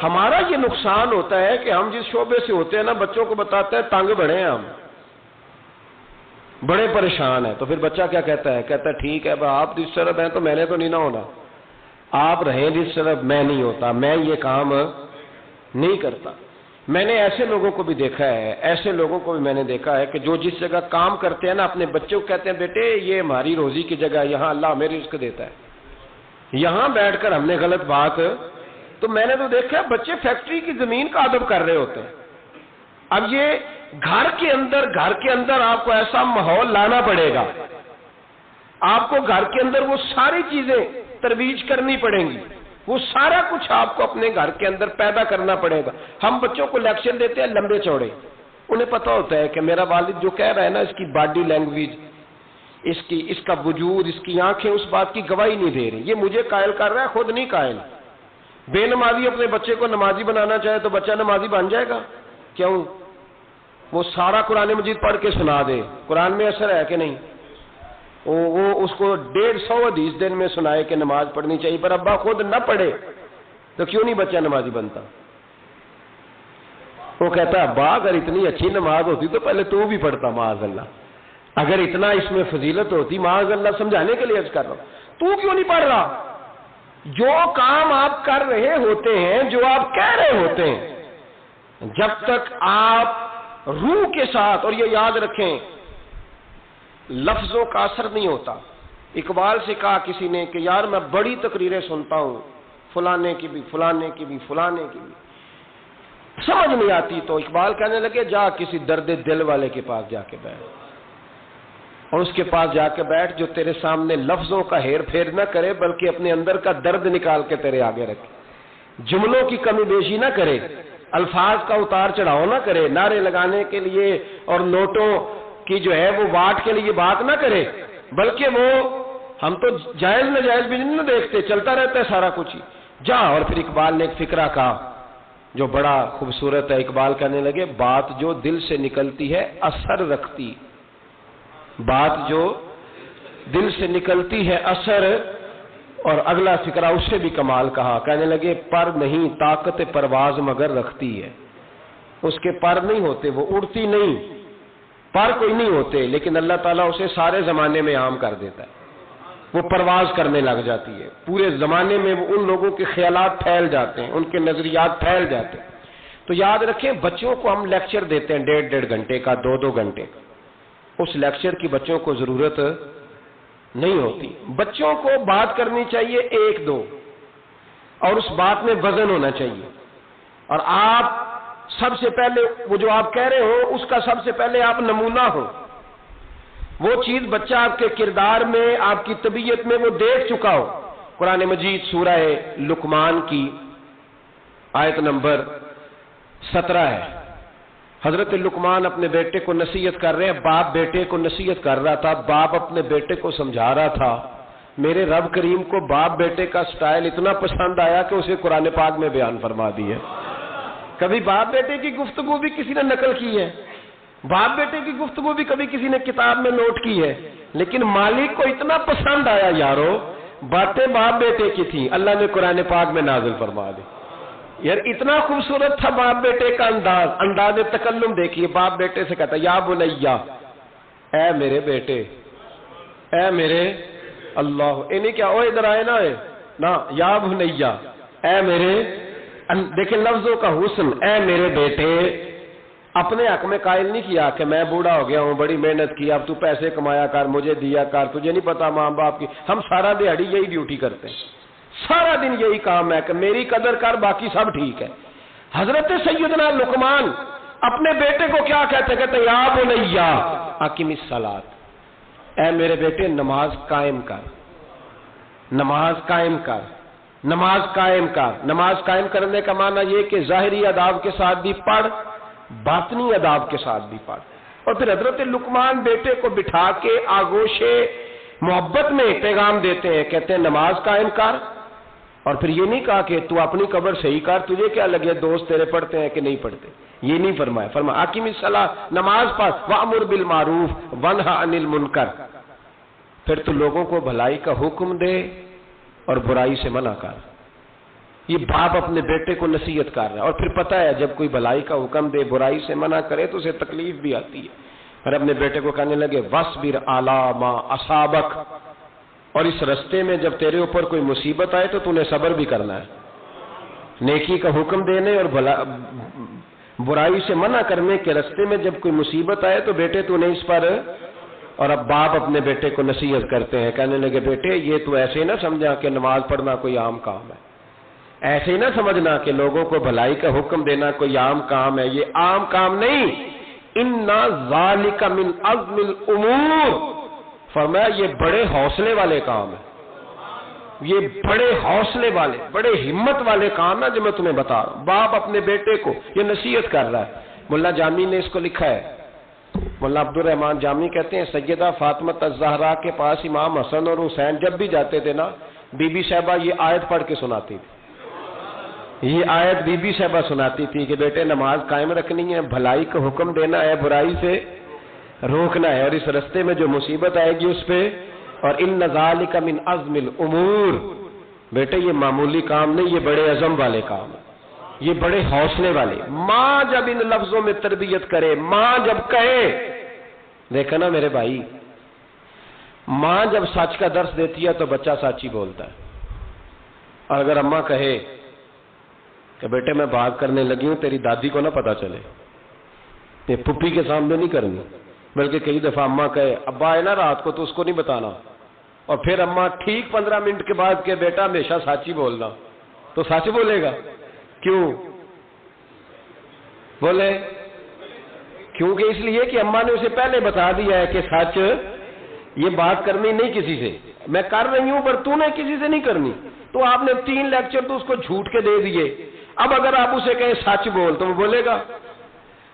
ہمارا یہ نقصان ہوتا ہے کہ ہم جس شعبے سے ہوتے ہیں نا، بچوں کو بتاتے ہیں تنگ بڑے ہیں، ہم بڑے پریشان ہیں، تو پھر بچہ کیا کہتا ہے ٹھیک ہے آپ جس طرف ہیں تو میں نے تو نہیں نہ ہونا، آپ رہیں جس طرف میں نہیں ہوتا، میں یہ کام نہیں کرتا۔ میں نے ایسے لوگوں کو بھی دیکھا ہے، ایسے لوگوں کو بھی میں نے دیکھا ہے کہ جو جس جگہ کام کرتے ہیں نا، اپنے بچوں کو کہتے ہیں بیٹے یہ ہماری روزی کی جگہ، یہاں اللہ ہمیں رزق دیتا ہے، یہاں بیٹھ کر ہم نے غلط بات، تو میں نے تو دیکھا ہے بچے فیکٹری کی زمین کا ادب کر رہے ہوتے ہیں۔ اب یہ گھر کے اندر آپ کو ایسا ماحول لانا پڑے گا، آپ کو گھر کے اندر وہ ساری چیزیں ترویج کرنی پڑیں گی، وہ سارا کچھ آپ کو اپنے گھر کے اندر پیدا کرنا پڑے گا۔ ہم بچوں کو لیکچر دیتے ہیں لمبے چوڑے، انہیں پتہ ہوتا ہے کہ میرا والد جو کہہ رہا ہے نا، اس کی باڈی لینگویج، اس کا وجود، اس کی آنکھیں اس بات کی گواہی نہیں دے رہی، یہ مجھے قائل کر رہا ہے، خود نہیں قائل۔ بے نمازی اپنے بچے کو نمازی بنانا چاہے تو بچہ نمازی بن جائے گا؟ کیوں؟ وہ سارا قرآن مجید پڑھ کے سنا دے، قرآن میں اثر ہے کہ نہیں؟ وہ اس کو 150 حدیث دن میں سنائے کہ نماز پڑھنی چاہیے، پر ابا خود نہ پڑھے تو کیوں نہیں بچہ نمازی بنتا؟ وہ کہتا ہے ابا اگر اتنی اچھی نماز ہوتی تو پہلے تو بھی پڑھتا، معاذ اللہ، اگر اتنا اس میں فضیلت ہوتی، معاذ اللہ، سمجھانے کے لیے عرض کر رہا ہوں، تو کیوں نہیں پڑھ رہا؟ جو کام آپ کر رہے ہوتے ہیں، جو آپ کہہ رہے ہوتے ہیں، جب تک آپ روح کے ساتھ، اور یہ یاد رکھیں لفظوں کا اثر نہیں ہوتا۔ اقبال سے کہا کسی نے کہ یار میں بڑی تقریریں سنتا ہوں، فلانے کی بھی، فلانے کی بھی، فلانے کی بھی، سمجھ نہیں آتی، تو اقبال کہنے لگے جا کسی درد دل والے کے پاس جا کے بیٹھ، اور اس کے پاس جا کے بیٹھ جو تیرے سامنے لفظوں کا ہیر پھیر نہ کرے، بلکہ اپنے اندر کا درد نکال کے تیرے آگے رکھے، جملوں کی کمی بیشی نہ کرے، الفاظ کا اتار چڑھاؤ نہ کرے، نعرے لگانے کے لیے اور نوٹوں کی جو ہے وہ واٹ کے لیے بات نہ کرے، بلکہ وہ ہم تو جائز ناجائز بھی نہیں دیکھتے، چلتا رہتا ہے سارا کچھ ہی، جا۔ اور پھر اقبال نے ایک فقرہ کہا جو بڑا خوبصورت ہے، اقبال کہنے لگے بات جو دل سے نکلتی ہے اثر رکھتی، بات جو دل سے نکلتی ہے اثر، اور اگلا فقرہ اس سے بھی کمال کہا، کہنے لگے پر نہیں طاقت پرواز مگر رکھتی ہے، اس کے پر نہیں ہوتے، وہ اڑتی نہیں، پر کوئی نہیں ہوتے، لیکن اللہ تعالیٰ اسے سارے زمانے میں عام کر دیتا ہے، وہ پرواز کرنے لگ جاتی ہے، پورے زمانے میں وہ ان لوگوں کے خیالات پھیل جاتے ہیں، ان کے نظریات پھیل جاتے ہیں۔ تو یاد رکھیں بچوں کو ہم لیکچر دیتے ہیں 1.5 گھنٹے کا، 2 گھنٹے کا، اس لیکچر کی بچوں کو ضرورت نہیں ہوتی۔ بچوں کو بات کرنی چاہیے 1-2، اور اس بات میں وزن ہونا چاہیے، اور آپ سب سے پہلے وہ جو آپ کہہ رہے ہو اس کا سب سے پہلے آپ نمونہ ہو، وہ چیز بچہ آپ کے کردار میں، آپ کی طبیعت میں وہ دیکھ چکا ہو۔ قرآن مجید سورہ لقمان کی آیت نمبر 17 ہے، حضرت لقمان اپنے بیٹے کو نصیحت کر رہے ہیں، باپ بیٹے کو نصیحت کر رہا تھا، باپ اپنے بیٹے کو سمجھا رہا تھا۔ میرے رب کریم کو باپ بیٹے کا سٹائل اتنا پسند آیا کہ اسے قرآن پاک میں بیان فرما دی ہے۔ کبھی باپ بیٹے کی گفتگو بھی کسی نے نقل کی ہے، باپ بیٹے کی گفتگو بھی کبھی کسی نے کتاب میں نوٹ کی ہے، لیکن مالک کو اتنا پسند آیا یارو، باتیں باپ بیٹے کی تھیں، اللہ نے قرآن پاک میں نازل فرما دی۔ یار اتنا خوبصورت تھا باپ بیٹے کا انداز تکلم دیکھیے، باپ بیٹے سے کہتا یا بنیا، اے میرے بیٹے، اے میرے اللہ، انہیں کیا اوہ ادھر آئے نا، یا بنیا، اے میرے، دیکھیں لفظوں کا حسن، اے میرے بیٹے، اپنے حق میں قائل نہیں کیا کہ میں بوڑھا ہو گیا ہوں، بڑی محنت کی، اب تو پیسے کمایا کر، مجھے دیا کر، تجھے نہیں پتا ماں باپ کی۔ ہم سارا دیہڑی یہی ڈیوٹی کرتے ہیں، سارا دن یہی کام ہے کہ میری قدر کر، باقی سب ٹھیک ہے۔ حضرت سیدنا لقمان اپنے بیٹے کو کیا کہتے یا بنیا اقم الصلاۃ، اے میرے بیٹے نماز قائم کر، نماز قائم کر، نماز قائم کر۔ نماز قائم کرنے کا معنی یہ کہ ظاہری آداب کے ساتھ بھی پڑھ، باطنی آداب کے ساتھ بھی پڑھ۔ اور پھر حضرت لقمان بیٹے کو بٹھا کے آغوش محبت میں پیغام دیتے ہیں، کہتے ہیں نماز قائم کر، اور پھر یہ نہیں کہا کہ تو اپنی قبر صحیح کر، تجھے کیا لگے دوست تیرے پڑھتے ہیں کہ نہیں پڑھتے، یہ نہیں فرمایا، فرمایا اقیم الصلاۃ، نماز پڑھ، وامر بالمعروف وانہا عن المنکر، پھر تو لوگوں کو بھلائی کا حکم دے اور برائی سے منع کر۔ یہ باپ اپنے بیٹے کو نصیحت کر رہا ہے، اور پھر پتہ ہے جب کوئی بھلائی کا حکم دے برائی سے منع کرے تو اسے تکلیف بھی آتی ہے، اور اپنے بیٹے کو کہنے لگے وَاصْبِرْ عَلَىٰ مَا أَصَابَكَ، اور اس رستے میں جب تیرے اوپر کوئی مصیبت آئے تو تو نے صبر بھی کرنا ہے، نیکی کا حکم دینے اور برائی سے منع کرنے کے رستے میں جب کوئی مصیبت آئے تو بیٹے تو نے اس پر، اور اب باپ اپنے بیٹے کو نصیحت کرتے ہیں، کہنے لگے بیٹے یہ تو ایسے نہ سمجھا کہ نماز پڑھنا کوئی عام کام ہے، ایسے نہ سمجھنا کہ لوگوں کو بھلائی کا حکم دینا کوئی عام کام ہے، یہ عام کام نہیں، اِنَّ ذَلِكَ مِنْ عَزْمِ الْأُمُورِ، فرمایا یہ بڑے حوصلے والے کام ہیں، یہ بڑے حوصلے والے بڑے ہمت والے کام ہیں جو میں تمہیں بتا رہا ہوں۔ باپ اپنے بیٹے کو یہ نصیحت کر رہا ہے۔ ملا جامی نے اس کو لکھا ہے، ملا عبد الرحمان جامی کہتے ہیں سیدہ فاطمہ الزہرا کے پاس امام حسن اور حسین جب بھی جاتے تھے نا، بی بی صاحبہ یہ آیت پڑھ کے سناتی تھی، یہ آیت بی بی صاحبہ سناتی تھی کہ بیٹے نماز قائم رکھنی ہے، بھلائی کا حکم دینا ہے، برائی سے روکنا ہے، اور اس رستے میں جو مصیبت آئے گی اس پہ، اور ان ذالک من عزم الامور، بیٹے یہ معمولی کام نہیں، یہ بڑے عزم والے کام ہیں، یہ بڑے حوصلے والے۔ ماں جب ان لفظوں میں تربیت کرے، ماں جب کہے، دیکھا نا میرے بھائی، ماں جب سچ کا درس دیتی ہے تو بچہ سچ ہی بولتا ہے، اور اگر اماں کہے کہ بیٹے میں بات کرنے لگی ہوں تیری دادی کو نہ پتا چلے، یہ پھپھی کے سامنے نہیں کرنی، بلکہ کئی دفعہ اماں کہے ابا ہے نا رات کو تو اس کو نہیں بتانا، اور پھر اماں ٹھیک 15 منٹ کے بعد کہ بیٹا ہمیشہ سچ ہی بولنا، تو سچ بولے گا؟ کیوں بولے؟ کیونکہ اس لیے کہ اماں نے اسے پہلے بتا دیا ہے کہ سچ یہ بات کرنی نہیں کسی سے، میں کر رہی ہوں پر تو نے کسی سے نہیں کرنی، تو آپ نے 3 لیکچر تو اس کو جھوٹ کے دے دیے، اب اگر آپ اسے کہیں سچ بول تو وہ بولے گا؟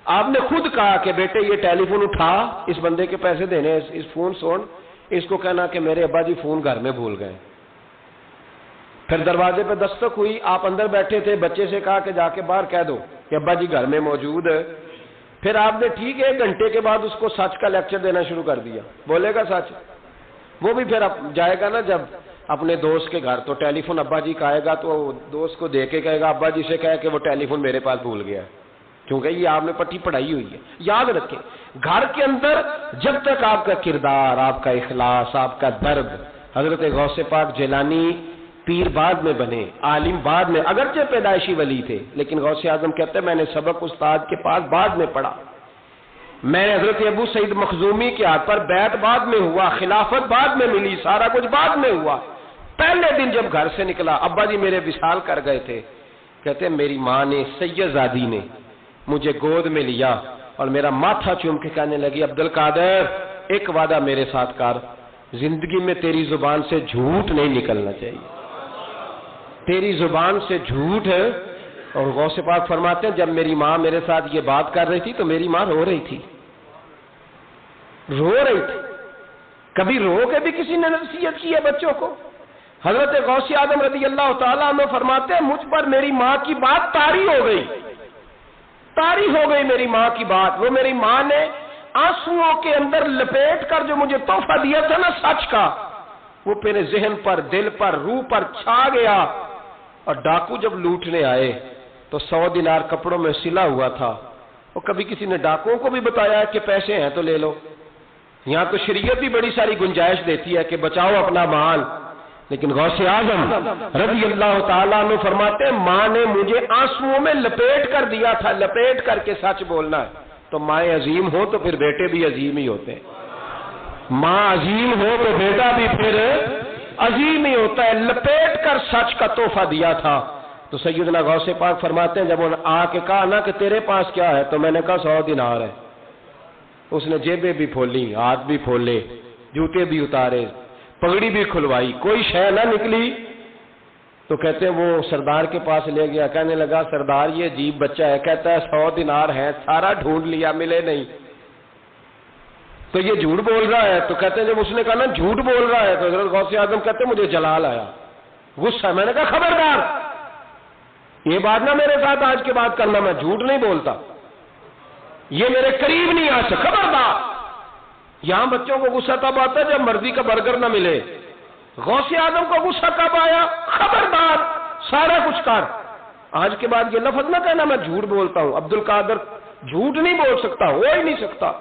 آپ نے خود کہا کہ بیٹے یہ ٹیلی فون اٹھا، اس بندے کے پیسے دینے، اس فون سن، اس کو کہنا کہ میرے ابا جی فون گھر میں بھول گئے، پھر دروازے پہ دستک ہوئی، آپ اندر بیٹھے تھے، بچے سے کہا کہ جا کے باہر کہہ دو کہ ابا جی گھر میں موجود ہے، پھر آپ نے ٹھیک 1 گھنٹے کے بعد اس کو سچ کا لیکچر دینا شروع کر دیا، بولے گا سچ؟ وہ بھی پھر جائے گا نا جب اپنے دوست کے گھر، تو ٹیلی فون ابا جی کا آئے گا تو دوست کو دے کے کہے گا ابا جی سے کہے کہ وہ ٹیلی فون میرے پاس بھول گیا ہے، کیونکہ یہ آپ نے پٹی پڑھائی ہوئی ہے۔ یاد رکھیں گھر کے اندر جب تک آپ کا کردار، آپ کا اخلاص، آپ کا درد، حضرت غوث پاک جیلانی پیر بعد میں بنے، عالم بعد میں، اگرچہ پیدائشی ولی تھے لیکن غوث اعظم کہتے ہیں میں نے سبق استاد کے پاس بعد میں پڑھا، میں نے حضرت ابو سعید مخزومی کے ہاتھ پر بیعت بعد میں ہوا، خلافت بعد میں ملی، سارا کچھ بعد میں ہوا، پہلے دن جب گھر سے نکلا ابا جی میرے وصال کر گئے تھے، کہتے ہیں میری ماں نے سید زادی نے مجھے گود میں لیا اور میرا ماتھا چوم کے کہنے لگی عبد القادر ایک وعدہ میرے ساتھ کر، زندگی میں تیری زبان سے جھوٹ نہیں نکلنا چاہیے، تیری زبان سے جھوٹ ہے۔ اور غوث پاک فرماتے ہیں جب میری ماں میرے ساتھ یہ بات کر رہی تھی تو میری ماں رو رہی تھی، رو رہی تھی، کبھی رو کے بھی کسی نے نصیحت کی ہے بچوں کو؟ حضرت غوث اعظم رضی اللہ تعالیٰ عنہ فرماتے ہیں مجھ پر میری ماں کی بات طاری ہو گئی، طاری ہو گئی میری ماں کی بات، وہ میری ماں نے آنسوؤں کے اندر لپیٹ کر جو مجھے تحفہ دیا تھا نا سچ کا، وہ میرے ذہن پر، دل پر، روح پر چھا گیا، اور ڈاکو جب لوٹنے آئے تو 100 دینار کپڑوں میں سلا ہوا تھا، اور کبھی کسی نے ڈاکوؤں کو بھی بتایا کہ پیسے ہیں تو لے لو، یہاں تو شریعت بھی بڑی ساری گنجائش دیتی ہے کہ بچاؤ اپنا مال، لیکن غوث اعظم رضی اللہ تعالیٰ عنہ فرماتے ہیں ماں نے مجھے آنسوؤں میں لپیٹ کر دیا تھا، لپیٹ کر کے سچ بولنا ہے، تو مائیں عظیم ہو تو پھر بیٹے بھی عظیم ہی ہوتے ہیں، ماں عظیم ہو تو بیٹا بھی پھر عظیم ہی ہوتا ہے، لپیٹ کر سچ کا تحفہ دیا تھا۔ تو سیدنا غوث پاک فرماتے ہیں جب انہوں نے آ کے کہا نا کہ تیرے پاس کیا ہے، تو میں نے کہا 100 دینار ہے، اس نے جیبیں بھی کھولی، ہاتھ بھی کھولے، جوتے بھی اتارے، پگڑی بھی کھلوائی، کوئی شے نہ نکلی، تو کہتے ہیں وہ سردار کے پاس لے گیا، کہنے لگا سردار یہ عجیب بچہ ہے، کہتا ہے 100 دینار ہے، سارا ڈھونڈ لیا ملے نہیں، تو یہ جھوٹ بول رہا ہے، تو کہتے ہیں جب اس نے کہا نا جھوٹ بول رہا ہے، تو حضرت غوث اعظم کہتے ہیں مجھے جلال آیا، غصہ، میں نے کہا خبردار یہ بات نہ میرے ساتھ آج کے بعد کرنا، میں جھوٹ نہیں بولتا، یہ میرے قریب نہیں آ سکتا، خبردار۔ یہاں بچوں کو غصہ تب آتا ہے جب مرضی کا برگر نہ ملے، غوث اعظم کو غصہ کب آیا؟ خبردار سارا کچھ کر. آج کے بعد یہ لفظ نہ کہنا میں جھوٹ بولتا ہوں. عبد القادر جھوٹ نہیں بول سکتا، ہو ہی نہیں سکتا.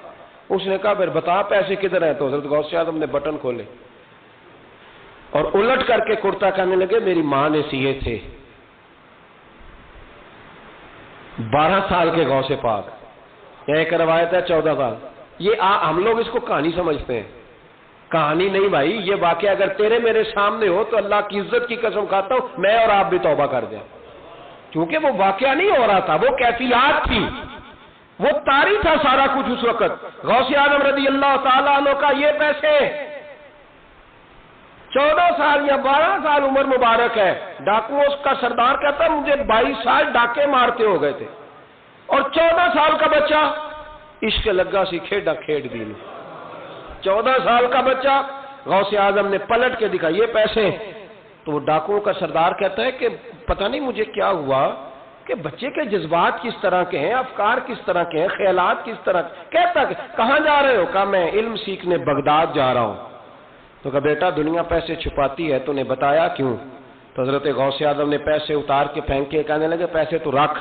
اس نے کہا پھر بتا پیسے کدھر ہیں؟ تو حضرت غوث اعظم نے بٹن کھولے اور الٹ کر کے کرتا کہنے لگے میری ماں نے سیے تھے. 12 سال کے غوث پاک، ایک روایت ہے 14 سال. یہ ہم لوگ اس کو کہانی سمجھتے ہیں. کہانی نہیں بھائی، یہ واقعہ اگر تیرے میرے سامنے ہو تو اللہ کی عزت کی قسم کھاتا ہوں میں اور آپ بھی توبہ کر دیں. کیونکہ وہ واقعہ نہیں ہو رہا تھا، وہ کیفیات تھی، وہ طاری تھا سارا کچھ اس وقت. غوث اعظم رضی اللہ تعالیٰ عنہ کا یہ پیسے 14 سال یا 12 سال عمر مبارک ہے. ڈاکوؤں کا سردار کہتا ہے مجھے 22 سال ڈاکے مارتے ہو گئے تھے، اور 14 سال کا بچہ عشق لگا سی کھیڈا کھیڈ دی. 14 سال کا بچہ غوث اعظم نے پلٹ کے دکھا یہ پیسے. تو وہ ڈاکوؤں کا سردار کہتا ہے کہ پتہ نہیں مجھے کیا ہوا کہ بچے کے جذبات کس طرح کے ہیں، افکار کس طرح کے ہیں، خیالات کس طرح کے. کہتا کہ کہاں جا رہے ہو؟ کہا میں علم سیکھنے بغداد جا رہا ہوں. تو کہا بیٹا دنیا پیسے چھپاتی ہے، تو نے بتایا کیوں؟ تو حضرت غوث اعظم نے پیسے اتار کے پھینک کے کہنے لگے پیسے تو رکھ،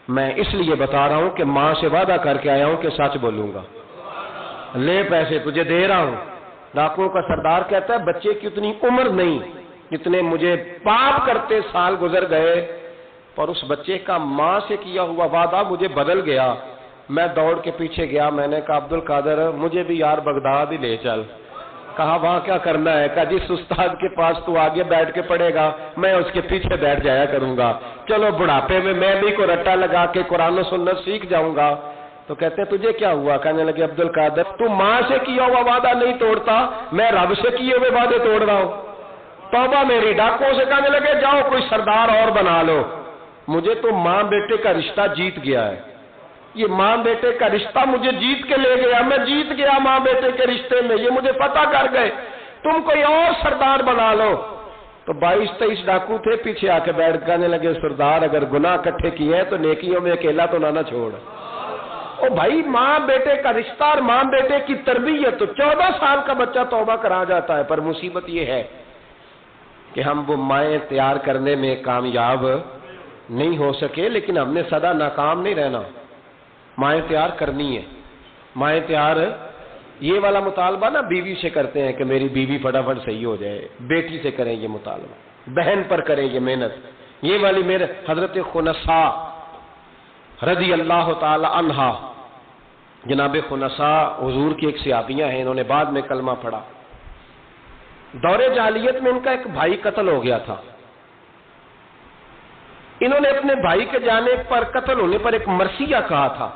میں اس لیے بتا رہا ہوں کہ ماں سے وعدہ کر کے آیا ہوں کہ سچ بولوں گا. لے پیسے تجھے دے رہا ہوں. ڈاکوؤں کا سردار کہتا ہے بچے کی اتنی عمر نہیں جتنے مجھے پاپ کرتے سال گزر گئے، پر اس بچے کا ماں سے کیا ہوا وعدہ مجھے بدل گیا. میں دوڑ کے پیچھے گیا، میں نے کہا عبد القادر مجھے بھی یار بغداد ہی لے چل. کہا وہاں کیا کرنا ہے؟ کہا جس استاد کے پاس تو آگے بیٹھ کے پڑھے گا میں اس کے پیچھے بیٹھ جایا کروں گا، چلو بڑھاپے میں بھی کو رٹا لگا کے قرآن و سنت سیکھ جاؤں گا. تو کہتے ہیں تجھے کیا ہوا؟ کہنے لگے عبد القادر تو ماں سے کیا ہوا وعدہ نہیں توڑتا، میں رب سے کیے ہوئے وعدے توڑ رہا ہوں. توبہ میری. ڈاکوؤں سے کہنے لگے جاؤ کوئی سردار اور بنا لو، مجھے تو ماں بیٹے کا رشتہ جیت گیا ہے. یہ ماں بیٹے کا رشتہ مجھے جیت کے لے گیا، میں جیت گیا ماں بیٹے کے رشتے میں، یہ مجھے پتہ کر گئے، تم کوئی اور سردار بنا لو. تو 22-23 ڈاکو تھے، پیچھے آ کے بیٹھ کہنے لگے سردار اگر گناہ اکٹھے کیے ہیں تو نیکیوں میں اکیلا تو نہ چھوڑ. او بھائی ماں بیٹے کا رشتہ اور ماں بیٹے کی تربیت. تو 14 سال کا بچہ توبہ کرا جاتا ہے، پر مصیبت یہ ہے کہ ہم وہ مائیں تیار کرنے میں کامیاب نہیں ہو سکے. لیکن ہم نے سدا ناکام نہیں رہنا، مائیں تیار کرنی ہے. مائیں تیار یہ والا مطالبہ نا بیوی سے کرتے ہیں کہ میری بیوی فٹافٹ صحیح ہو جائے، بیٹی سے کریں یہ مطالبہ، بہن پر کریں یہ محنت. یہ والی میرے حضرت خنسا رضی اللہ تعالی عنہا، جناب خنسا حضور کی ایک صحابیہ ہیں، انہوں نے بعد میں کلمہ پڑھا. دور جاہلیت میں ان کا ایک بھائی قتل ہو گیا تھا. انہوں نے اپنے بھائی کے جانے پر قتل ہونے پر ایک مرثیہ کہا تھا.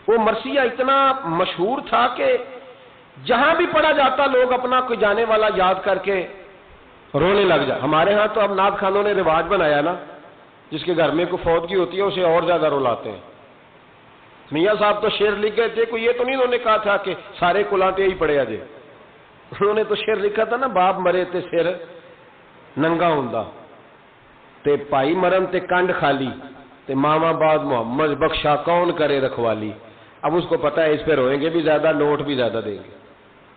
وہ مرثیہ اتنا مشہور تھا کہ جہاں بھی پڑھا جاتا لوگ اپنا کوئی جانے والا یاد کر کے رونے لگ جائے. ہمارے ہاں تو اب نعت خانوں نے رواج بنایا نا، جس کے گھر میں کوئی فوتگی ہوتی ہے اسے اور زیادہ رلاتے ہیں. میاں صاحب تو شعر لکھ گئے تھے، کوئی یہ تو نہیں انہوں نے کہا تھا کہ سارے کلاتے ہی پڑے اجے. انہوں نے تو شعر لکھا تھا نا باپ مرے تے سر ننگا ہوندا تے پائی مرن تے کنڈ خالی تے ماما بعد محمد بخشا کون کرے رکھوالی. اب اس کو پتا ہے اس پہ روئیں گے بھی زیادہ، نوٹ بھی زیادہ دیں گے،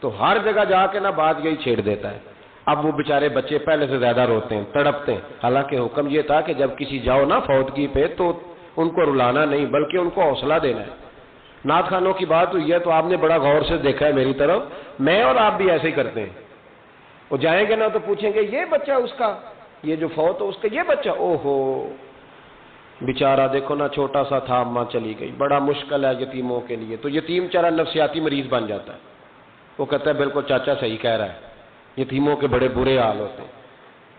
تو ہر جگہ جا کے نا بات یہی چھیڑ دیتا ہے. اب وہ بیچارے بچے پہلے سے زیادہ روتے ہیں، تڑپتے ہیں. حالانکہ حکم یہ تھا کہ جب کسی جاؤ نا فوتگی پہ تو ان کو رلانا نہیں بلکہ ان کو حوصلہ دینا ہے. نعت خانوں کی بات ہوئی ہے تو آپ نے بڑا غور سے دیکھا ہے میری طرف، میں اور آپ بھی ایسے ہی کرتے ہیں. وہ جائیں گے نا تو پوچھیں گے یہ بچہ اس کا، یہ جو فوت ہو اس کا یہ بچہ، او ہو بیچارہ دیکھو نا چھوٹا سا تھا اماں چلی گئی، بڑا مشکل ہے یتیموں کے لیے. تو یتیم چارہ نفسیاتی مریض بن جاتا ہے. وہ کہتا ہے بالکل چاچا صحیح کہہ رہا ہے، یتیموں کے بڑے برے حال ہوتے ہیں.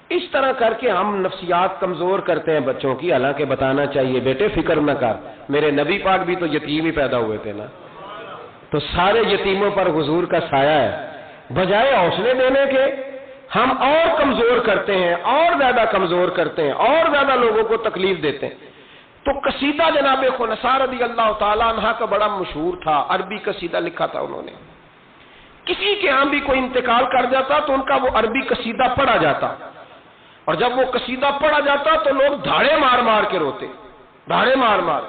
اس طرح کر کے ہم نفسیات کمزور کرتے ہیں بچوں کی. حالانکہ بتانا چاہیے بیٹے فکر نہ کر، میرے نبی پاک بھی تو یتیم ہی پیدا ہوئے تھے نا، تو سارے یتیموں پر حضور کا سایہ ہے. بجائے حوصلے دینے کے ہم اور کمزور کرتے ہیں، اور زیادہ کمزور کرتے ہیں، اور زیادہ لوگوں کو تکلیف دیتے ہیں. تو قصیدہ جناب خنسا رضی اللہ تعالیٰ عنہ کا بڑا مشہور تھا، عربی قصیدہ لکھا تھا انہوں نے. کسی کے ہاں بھی کوئی انتقال کر جاتا تو ان کا وہ عربی قصیدہ پڑھا جاتا، اور جب وہ قصیدہ پڑھا جاتا تو لوگ دھاڑے مار مار کے روتے، دھاڑے مار مار.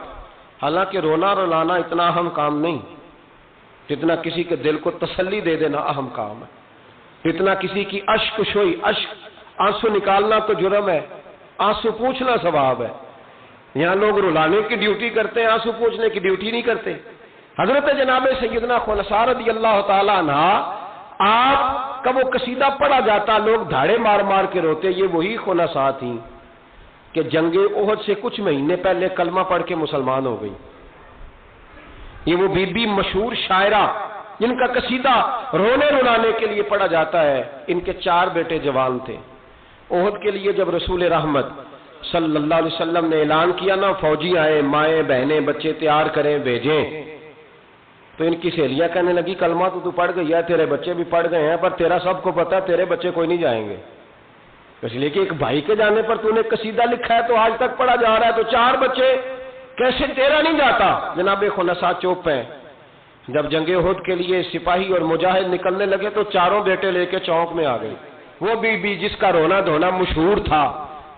حالانکہ رونا رلانا اتنا اہم کام نہیں جتنا کسی کے دل کو تسلی دے دینا اہم کام ہے، جتنا کسی کی اشک شوئی آنسو نکالنا تو جرم ہے، آنسو پوچھنا ثواب ہے۔ یہاں لوگ رلانے کی ڈیوٹی کرتے ہیں، آنسو پوچھنے کی ڈیوٹی نہیں کرتے۔ حضرت جناب سیدنا خنساء رضی اللہ تعالی عنہ، آپ کا وہ قصیدہ پڑھا جاتا، لوگ دھاڑے مار مار کے روتے، یہ وہی خنساء تھیں کہ جنگ احد سے کچھ مہینے پہلے کلمہ پڑھ کے مسلمان ہو گئی۔ یہ وہ بی بی مشہور شاعرہ جن کا قصیدہ رونے رلانے کے لیے پڑھا جاتا ہے، ان کے 4 بیٹے جوان تھے۔ احد کے لیے جب رسول رحمت صلی اللہ علیہ وسلم نے اعلان کیا نا، فوجی آئے، مائیں بہنیں بچے تیار کریں بھیجیں، تو ان کی سہیلیاں کہنے لگی کلمہ تو پڑھ گئی ہے، تیرے بچے بھی پڑھ گئے ہیں، پر تیرا سب کو پتا ہے تیرے بچے کوئی نہیں جائیں گے، اس لیے کہ ایک بھائی کے جانے پر تو نے قصیدہ لکھا ہے تو آج تک پڑھا جا رہا ہے، تو 4 بچے کیسے تیرا نہیں جاتا؟ جناب خنساء چوپ ہیں۔ جب جنگ احد کے لیے سپاہی اور مجاہد نکلنے لگے تو 4 بیٹے لے کے چوک میں آ گئی۔ وہ بی بی جس کا رونا دھونا مشہور تھا،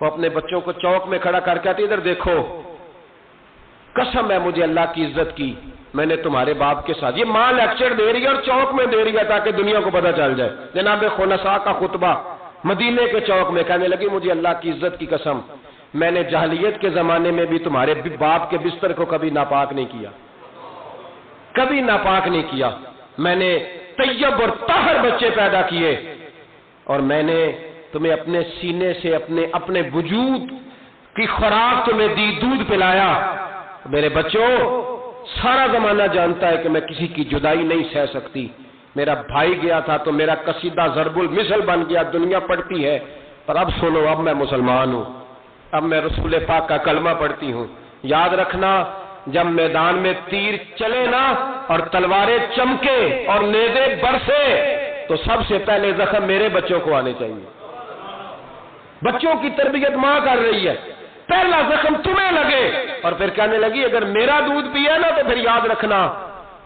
وہ اپنے بچوں کو چوک میں کھڑا کر کے کہتی ادھر دیکھو، قسم ہے مجھے اللہ کی عزت کی، میں نے تمہارے باپ کے ساتھ، یہ ماں لیکچر دے رہی ہے اور چوک میں دے رہی ہے تاکہ دنیا کو پتہ چل جائے۔ جناب خنساء کا خطبہ مدینے کے چوک میں، کہنے لگی مجھے اللہ کی عزت کی قسم، میں نے جاہلیت کے زمانے میں بھی تمہارے باپ کے بستر کو کبھی ناپاک نہیں کیا، کبھی ناپاک نہیں کیا، میں نے طیب اور طاہر بچے پیدا کیے، اور میں نے تمہیں اپنے سینے سے اپنے وجود کی خوراک تمہیں دی، دودھ پلایا۔ میرے بچوں، سارا زمانہ جانتا ہے کہ میں کسی کی جدائی نہیں سہ سکتی، میرا بھائی گیا تھا تو میرا قصیدہ ضرب المثل بن گیا، دنیا پڑھتی ہے، پر اب سنو، اب میں مسلمان ہوں، اب میں رسول پاک کا کلمہ پڑھتی ہوں۔ یاد رکھنا، جب میدان میں تیر چلے نا اور تلواریں چمکے اور نیزے برسے تو سب سے پہلے زخم میرے بچوں کو آنے چاہیے۔ بچوں کی تربیت ماں کر رہی ہے، پہلا زخم تمہیں لگے، اور پھر کہنے لگی اگر میرا دودھ پیا نا تو پھر یاد رکھنا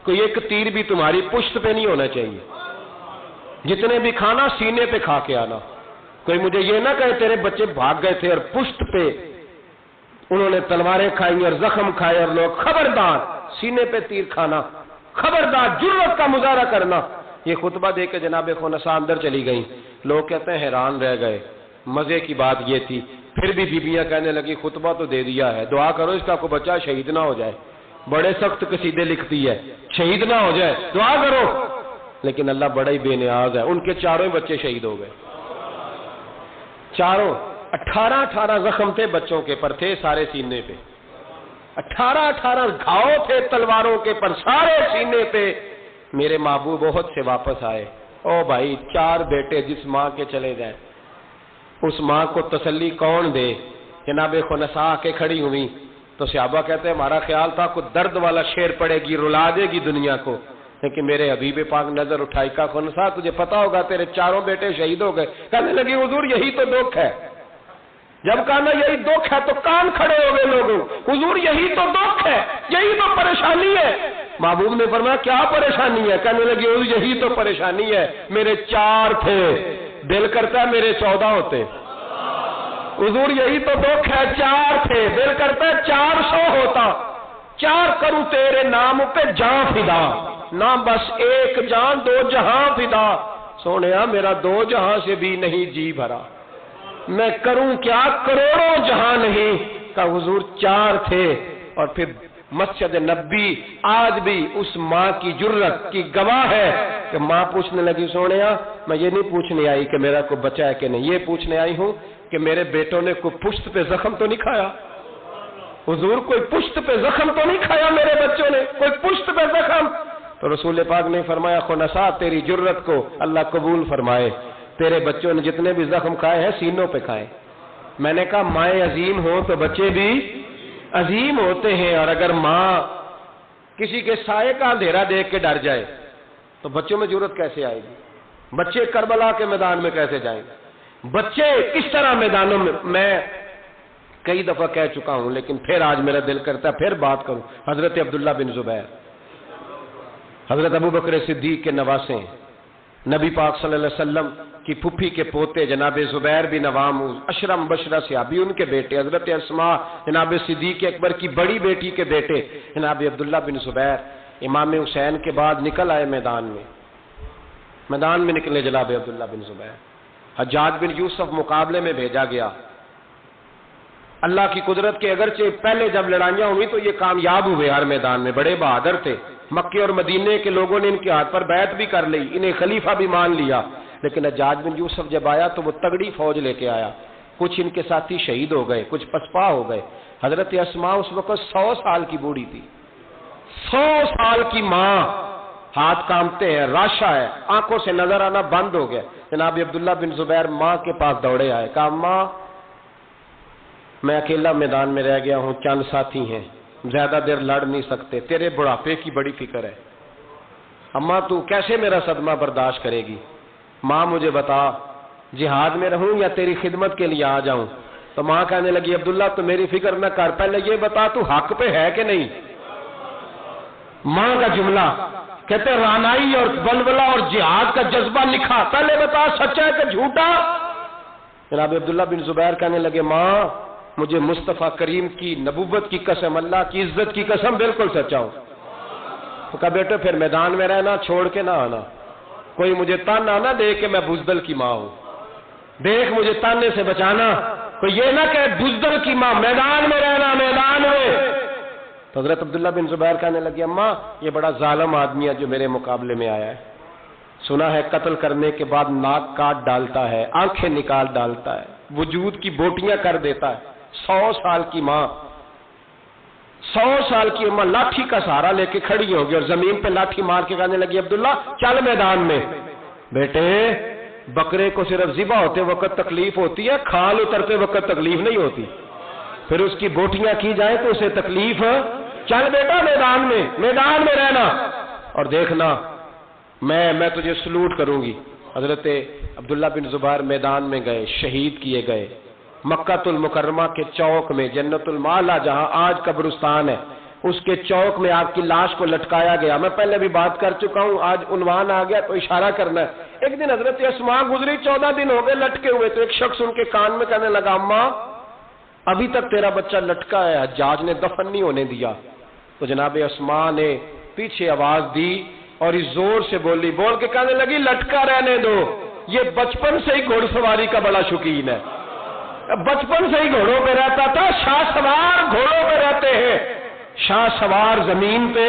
کوئی ایک تیر بھی تمہاری پشت پہ نہیں ہونا چاہیے، جتنے بھی کھانا سینے پہ کھا کے آنا، کوئی مجھے یہ نہ کہے تیرے بچے بھاگ گئے تھے اور پشت پہ انہوں نے تلواریں کھائی اور زخم کھائے، اور لوگ خبردار سینے پہ تیر کھانا، خبردار جرأت کا مظاہرہ کرنا۔ یہ خطبہ دے کے جناب خنساء اندر چلی گئیں، لوگ کہتے ہیں حیران رہ گئے۔ مزے کی بات یہ تھی، پھر بھی بیویاں کہنے لگی خطبہ تو دے دیا ہے، دعا کرو اس کا کوئی بچہ شہید نہ ہو جائے، بڑے سخت قصیدے لکھتی ہے، شہید نہ ہو جائے، دعا کرو۔ لیکن اللہ بڑا ہی بے نیاز ہے، ان کے 4 بچے شہید ہو گئے، 4، 18 زخم تھے بچوں کے پر، تھے سارے سینے پہ، 18 گھاؤ تھے تلواروں کے پر، سارے سینے پہ۔ میرے محبوب احد سے واپس آئے، او بھائی 4 بیٹے جس ماں کے چلے گئے، اس ماں کو تسلی کون دے؟ جناب خنساء آ کے کھڑی ہوئی تو صحابہ کہتے ہیں ہمارا خیال تھا کوئی درد والا شعر پڑے گی، رلا دے گی دنیا کو، لیکن میرے حبیب پاک نظر اٹھائی، کہا خنساء تجھے پتا ہوگا تیرے 4 بیٹے شہید ہو گئے۔ کہنے لگی حضور یہی تو دکھ ہے۔ جب کہا نا یہی دکھ ہے تو کان کھڑے ہو گئے لوگوں، حضور یہی تو دکھ ہے، یہی تو پریشانی ہے۔ محبوب نے فرمایا کیا پریشانی ہے؟ کہنے لگی حضور یہی تو پریشانی ہے، میرے 4 تھے، دل کرتا ہے میرے 14 ہوتے۔ حضور یہی تو دکھ ہے، 4 تھے، دل کرتا ہے 400 ہوتا۔ 4 کروں تیرے نام پہ جان فدا، نہ بس ایک جان 2 جہاں فدا، سونیا میرا 2 جہاں سے بھی نہیں جی بھرا، میں کروں کیا کروڑوں جہاں نہیں۔ کہ حضور 4 تھے، اور پھر مسجد نبی آج بھی اس ماں کی جرت کی گواہ ہے کہ ماں پوچھنے لگی سونیا میں یہ نہیں پوچھنے آئی کہ میرا کوئی بچہ ہے کہ نہیں، یہ پوچھنے آئی ہوں کہ میرے بیٹوں نے کوئی پشت پہ زخم تو نہیں کھایا؟ حضور کوئی پشت پہ زخم تو نہیں کھایا میرے بچوں نے؟ کوئی پشت پہ زخم؟ تو رسول پاک نے فرمایا خنساء تیری جرت کو اللہ قبول فرمائے، تیرے بچوں نے جتنے بھی زخم کھائے ہیں سینوں پہ کھائے۔ میں نے کہا مائیں عظیم ہو تو بچے بھی عظیم ہوتے ہیں، اور اگر ماں کسی کے سائے کا اندھیرا دیکھ کے ڈر جائے تو بچوں میں جرت کیسے آئے گی؟ بچے کربلا کے میدان میں کیسے جائیں گے؟ بچے کس طرح میدانوں میں کئی دفعہ کہہ چکا ہوں، لیکن پھر آج میرا دل کرتا ہے پھر بات کروں۔ حضرت عبداللہ بن زبیر، حضرت ابو بکر صدیق کے نواسے، نبی پاک صلی اللہ علیہ وسلم کی پھپھی کے پوتے جناب زبیر بن عوام، اشرم بشرہ صحابی، ان کے بیٹے حضرت اسماء جناب صدیق اکبر کی بڑی بیٹی کے بیٹے جناب عبداللہ بن زبیر، امام حسین کے بعد نکل آئے میدان میں نکلے جناب عبداللہ بن زبیر۔ حجاج بن یوسف مقابلے میں بھیجا گیا. اللہ کی قدرت کے اگرچہ پہلے جب لڑائیاں ہوئی تو یہ کامیاب ہوئے ہر میدان میں, بڑے بہادر تھے. مکے اور مدینے کے لوگوں نے ان کے ہاتھ پر بیعت بھی کر لی, انہیں خلیفہ بھی مان لیا. لیکن حجاج بن یوسف جب آیا تو وہ تگڑی فوج لے کے آیا. کچھ ان کے ساتھی شہید ہو گئے, کچھ پسپا ہو گئے. حضرت اسماء اس وقت 100 سال کی بوڑھی تھی, 100 سال کی ماں, ہاتھ کامتے ہیں, راشا ہے, آنکھوں سے نظر آنا بند ہو گیا. جناب عبداللہ بن زبیر ماں کے پاس دوڑے آئے, کہا ماں میں اکیلا میدان میں رہ گیا ہوں, چند ساتھی ہیں, زیادہ دیر لڑ نہیں سکتے, تیرے بڑھاپے کی بڑی فکر ہے. اماں تو کیسے میرا صدمہ برداشت کرے گی؟ ماں مجھے بتا جہاد میں رہوں یا تیری خدمت کے لیے آ جاؤں؟ تو ماں کہنے لگی عبداللہ تو میری فکر نہ کر, پہلے یہ بتا تو حق پہ ہے کہ نہیں. ماں کا جملہ کہتے رانائی اور بلبلا اور جہاد کا جذبہ لکھا, پہلے بتا سچا ہے کہ جھوٹا. جناب عبداللہ بن زبیر کہنے لگے ماں مجھے مصطفیٰ کریم کی نبوت کی قسم, اللہ کی عزت کی قسم, بالکل سچا ہوں. تو کہا بیٹے پھر میدان میں رہنا, چھوڑ کے نہ آنا. کوئی مجھے تانا نہ دے کہ میں بزدل کی ماں ہوں, دیکھ مجھے تانے سے بچانا. کوئی یہ نہ کہ بزدل کی ماں, میدان میں رہنا, میدان میں. تو حضرت عبداللہ بن زبیر کہنے لگے اماں یہ بڑا ظالم آدمی ہے جو میرے مقابلے میں آیا ہے, سنا ہے قتل کرنے کے بعد ناک کاٹ ڈالتا ہے, آنکھیں نکال ڈالتا ہے, وجود کی بوٹیاں کر دیتا ہے. 100 سال کی ماں, 100 سال کی اماں لاٹھی کا سہارا لے کے کھڑی ہوگی اور زمین پہ لاٹھی مار کے کہنے لگی عبداللہ چل میدان میں. بیٹے بکرے کو صرف ذبح ہوتے وقت تکلیف ہوتی ہے, کھال اترتے وقت تکلیف نہیں ہوتی. پھر اس کی بوٹیاں کی جائیں تو اسے تکلیف. چل بیٹا میدان میں, میدان میں رہنا اور دیکھنا میں تجھے سلوٹ کروں گی. حضرت عبداللہ بن زبیر میدان میں گئے, شہید کیے گئے. مکہ المکرمہ کے چوک میں جنت المعلا جہاں آج قبرستان ہے, اس کے چوک میں آپ کی لاش کو لٹکایا گیا. میں پہلے بھی بات کر چکا ہوں, آج عنوان آ گیا تو اشارہ کرنا ہے. ایک دن حضرت اسماء گزری, 14 دن ہو گئے لٹکے ہوئے, تو ایک شخص ان کے کان میں کہنے لگا اماں ابھی تک تیرا بچہ لٹکا ہے, حجاج نے دفن نہیں ہونے دیا. تو جناب اسماء نے پیچھے آواز دی اور اس زور سے بول کے کہنے لگی لٹکا رہنے دو, یہ بچپن سے ہی گھوڑ سواری کا بڑا شوقین ہے, بچپن سے ہی گھوڑوں پہ رہتا تھا. شاہ سوار گھوڑوں پہ رہتے ہیں, شاہ سوار زمین پہ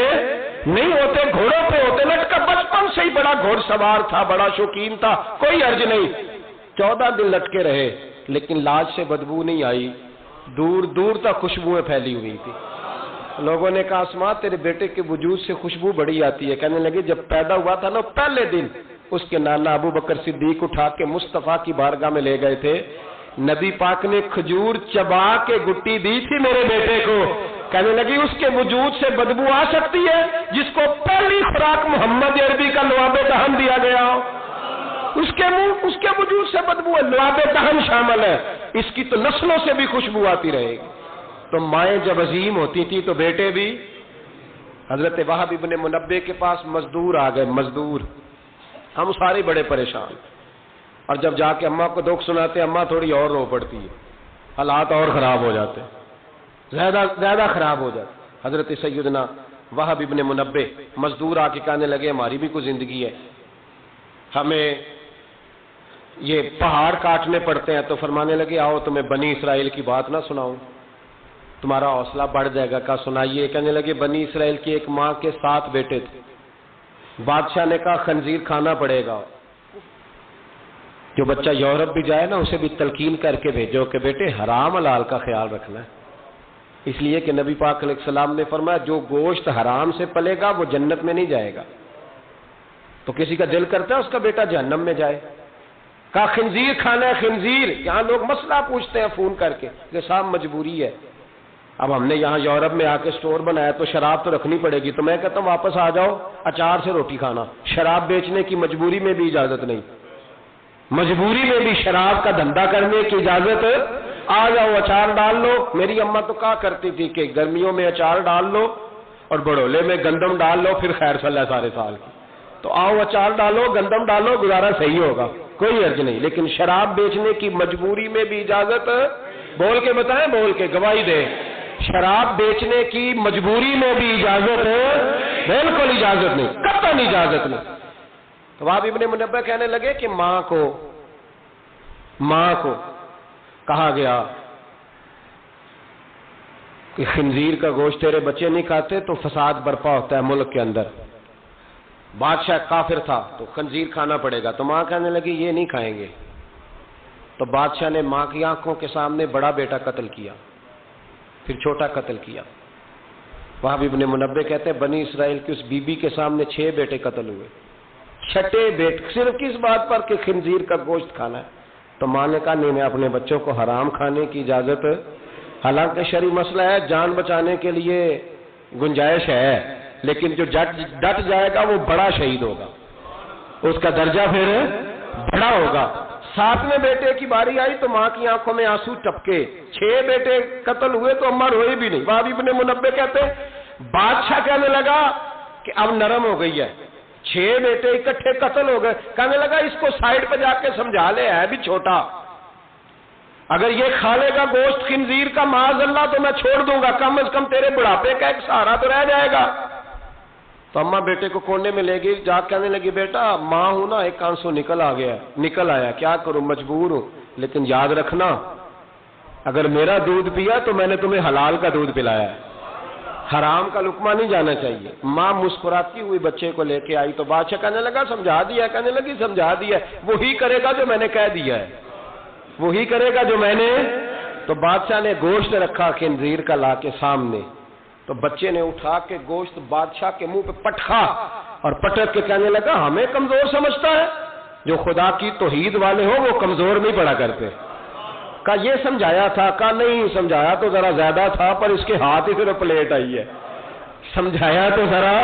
نہیں ہوتے, گھوڑوں پہ ہوتے. لٹکا بچپن سے ہی بڑا گھوڑ سوار تھا, بڑا شوقین تھا, کوئی حرج نہیں. 14 دن لٹکے رہے لیکن لاش سے بدبو نہیں آئی, دور دور تک خوشبوئیں پھیلی ہوئی تھی. لوگوں نے کہا اسماء تیرے بیٹے کے وجود سے خوشبو بڑی آتی ہے. کہنے لگے جب پیدا ہوا تھا نا پہلے دن اس کے نانا ابو بکر صدیق اٹھا کے مصطفیٰ کی بارگاہ میں لے گئے تھے, نبی پاک نے کھجور چبا کے گٹی دی تھی میرے بیٹے کو. کہنے لگی اس کے وجود سے بدبو آ سکتی ہے جس کو پہلی خوراک محمد عربی کا لعاب دہن دیا گیا, اس کے وجود سے بدبو ہے, لعاب دہن شامل ہے, اس کی تو نسلوں سے بھی خوشبو آتی رہے گی. تو مائیں جب عظیم ہوتی تھی تو بیٹے بھی. حضرت وہب ابن منبہ کے پاس مزدور آ گئے, مزدور. ہم سارے بڑے پریشان, اور جب جا کے اماں کو دکھ سناتے اماں تھوڑی اور رو پڑتی ہے, حالات اور خراب ہو جاتے, زیادہ خراب ہو جاتے. حضرت سیدنا وہب ابن منبہ مزدور آ کے کہنے لگے ہماری بھی کوئی زندگی ہے, ہمیں یہ پہاڑ کاٹنے پڑتے ہیں. تو فرمانے لگے آؤ تمہیں بنی اسرائیل کی بات نہ سناؤں, تمہارا حوصلہ بڑھ جائے گا. کہا سنائیے. کہنے لگے بنی اسرائیل کی ایک ماں کے 7 بیٹے تھے. بادشاہ نے کہا خنزیر کھانا پڑے گا, جو بچہ یورپ بھی جائے نا اسے بھی تلقین کر کے بھیجو کہ بیٹے حرام حلال کا خیال رکھنا ہے, اس لیے کہ نبی پاک علیہ السلام نے فرمایا جو گوشت حرام سے پلے گا وہ جنت میں نہیں جائے گا. تو کسی کا دل کرتا ہے اس کا بیٹا جہنم میں جائے. کہا خنزیر کھانا ہے, خنزیر. یہاں لوگ مسئلہ پوچھتے ہیں فون کر کے کہ صاحب مجبوری ہے, اب ہم نے یہاں یورپ میں آ کے سٹور بنایا تو شراب تو رکھنی پڑے گی. تو میں کہتا ہوں واپس آ جاؤ, اچار سے روٹی کھانا. شراب بیچنے کی مجبوری میں بھی اجازت نہیں, مجبوری میں بھی شراب کا دھندا کرنے کی اجازت. آ جاؤ اچار ڈال لو. میری اماں تو کہا کرتی تھی کہ گرمیوں میں اچار ڈال لو اور بڑولے میں گندم ڈال لو, پھر خیر صلی اللہ سارے سال کی. تو آؤ اچار ڈالو, گندم ڈالو, گزارا صحیح ہوگا, کوئی حرج نہیں. لیکن شراب بیچنے کی مجبوری میں بھی اجازت. بول کے بتائیں, بول کے گواہی دے. شراب بیچنے کی مجبوری میں بھی اجازت ہے, بالکل اجازت نہیں, قطعاً اجازت نہیں. تو وہب ابن منبہ کہنے لگے کہ ماں کو ماں کو کہا گیا کہ خنزیر کا گوشت تیرے بچے نہیں کھاتے تو فساد برپا ہوتا ہے ملک کے اندر. بادشاہ کافر تھا تو خنزیر کھانا پڑے گا. تو ماں کہنے لگی یہ نہیں کھائیں گے. تو بادشاہ نے ماں کی آنکھوں کے سامنے بڑا بیٹا قتل کیا, پھر چھوٹا قتل کیا. وہاں ابن منبہ کہتے ہیں بنی اسرائیل کی اس بی بی کے سامنے 6 بیٹے قتل ہوئے, 6 بیٹے صرف کس بات پر کہ خنزیر کا گوشت کھانا ہے. تو ماں نے کہا نہیں, میں اپنے بچوں کو حرام کھانے کی اجازت, حالانکہ شرعی مسئلہ ہے, جان بچانے کے لیے گنجائش ہے, لیکن جو ڈٹ جائے گا وہ بڑا شہید ہوگا, اس کا درجہ پھر بڑا ہوگا. 7ویں بیٹے کی باری آئی تو ماں کی آنکھوں میں آنسو ٹپکے. 6 بیٹے قتل ہوئے تو اماں روئے بھی نہیں. وہاں ابن منبہ کہتے ہیں بادشاہ کہنے لگا کہ اب نرم ہو گئی ہے, 6 بیٹے اکٹھے قتل ہو گئے. کہنے لگا اس کو سائڈ پہ جا کے سمجھا لے, ہے بھی چھوٹا, اگر یہ کھا لے گا گوشت خنزیر کا معاذ اللہ تو میں چھوڑ دوں گا, کم از کم تیرے بڑھاپے کا ایک سہارا تو رہ جائے گا. تو اماں بیٹے کو کونے میں لے گئی, جا کہنے لگی بیٹا ماں ہوں نا, ایک آنسو نکل آیا, کیا کروں, مجبور ہوں, لیکن یاد رکھنا اگر میرا دودھ پیا تو میں نے تمہیں حلال کا دودھ پلایا ہے, حرام کا لقمہ نہیں جانا چاہیے. ماں مسکراتی ہوئی بچے کو لے کے آئی تو بادشاہ کہنے لگا سمجھا دیا, کہنے لگی سمجھا دیا, وہی کرے گا جو میں نے کہہ دیا ہے, وہی کرے گا جو میں نے. تو بادشاہ نے گوشت رکھا خنزیر کا لا کے سامنے, تو بچے نے اٹھا کے گوشت بادشاہ کے منہ پہ پٹکا اور پٹک کے کہنے لگا ہمیں کمزور سمجھتا ہے, جو خدا کی توحید والے ہو وہ کمزور نہیں پڑا کرتے. کہا یہ سمجھایا تھا, کہا نہیں سمجھایا تو ذرا زیادہ تھا پر اس کے ہاتھ ہی پھر پلیٹ آئی ہے. سمجھایا تو ذرا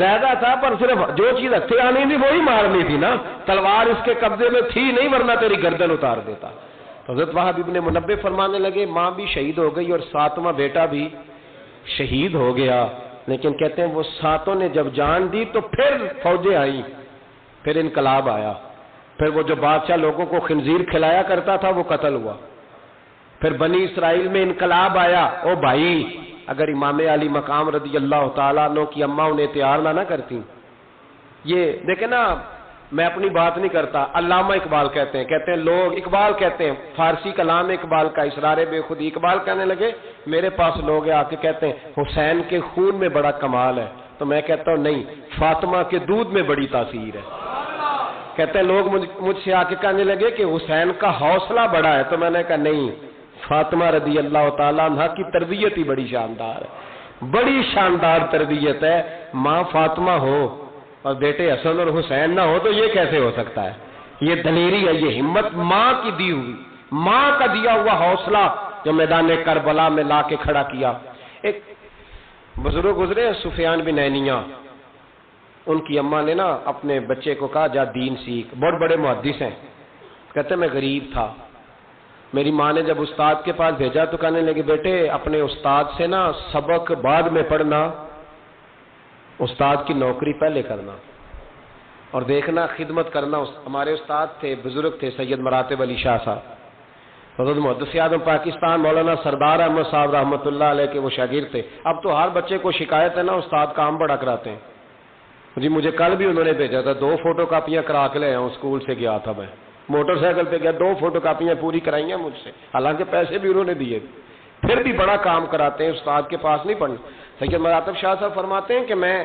زیادہ تھا پر صرف جو چیز ہتھے آنی تھی وہی مارنی تھی نا, تلوار اس کے قبضے میں تھی نہیں ورنہ تیری گردن اتار دیتا. تو حضرت وہاب ابن منبہ فرمانے لگے ماں بھی شہید ہو گئی اور 7واں بیٹا بھی شہید ہو گیا, لیکن کہتے ہیں وہ 7 نے جب جان دی تو پھر فوجیں آئیں, پھر انقلاب آیا, پھر وہ جو بادشاہ لوگوں کو خنزیر کھلایا کرتا تھا وہ قتل ہوا, پھر بنی اسرائیل میں انقلاب آیا. او بھائی اگر امام علی مقام رضی اللہ تعالیٰ عنہ کی اماں انہیں تیار نہ کرتی, یہ دیکھیں نا میں اپنی بات نہیں کرتا, علامہ اقبال کہتے ہیں لوگ, اقبال کہتے ہیں فارسی کلام اقبال کا اسرار بے خودی, اقبال کہنے لگے میرے پاس لوگ آ کے کہتے ہیں حسین کے خون میں بڑا کمال ہے, تو میں کہتا ہوں نہیں, فاطمہ کے دودھ میں بڑی تاثیر ہے. کہتے ہیں لوگ مجھ سے آ کے کہنے لگے کہ حسین کا حوصلہ بڑا ہے, تو میں نے کہا نہیں, فاطمہ رضی اللہ تعالیٰ عنہ کی تربیت ہی بڑی شاندار ہے, بڑی شاندار تربیت ہے. ماں فاطمہ ہو اور بیٹے حسن اور حسین نہ ہو تو یہ کیسے ہو سکتا ہے؟ یہ دلیری ہے, یہ ہمت ماں کی دی ہوئی, ماں کا دیا ہوا حوصلہ جو میدان کربلا میں لا کے کھڑا کیا. ایک بزرگ گزرے سفیان بن عینیہ, ان کی اماں نے نا اپنے بچے کو کہا جا دین سیکھ, بہت بڑے محدث ہیں. کہتے میں غریب تھا, میری ماں نے جب استاد کے پاس بھیجا تو کہنے لگے بیٹے اپنے استاد سے نا سبق بعد میں پڑھنا, استاد کی نوکری پہلے کرنا اور دیکھنا خدمت کرنا. ہمارے استاد تھے, بزرگ تھے, سید مراتب علی شاہ صاحب, حضرت محدث اعظم پاکستان مولانا سردار احمد صاحب رحمۃ اللہ علیہ کے وہ شاگرد تھے. اب تو ہر بچے کو شکایت ہے نا استاد کام بڑا کراتے ہیں. جی مجھے کل بھی انہوں نے بھیجا تھا, 2 فوٹو کاپیاں کرا کے لے آؤں, اسکول سے گیا تھا میں, موٹر سائیکل پہ گیا, 2 فوٹو کاپیاں پوری کرائی ہیں مجھ سے, حالانکہ پیسے بھی انہوں نے دیے, پھر بھی بڑا کام کراتے ہیں, استاد کے پاس نہیں پڑھنا. سید مراتب شاہ صاحب فرماتے ہیں کہ میں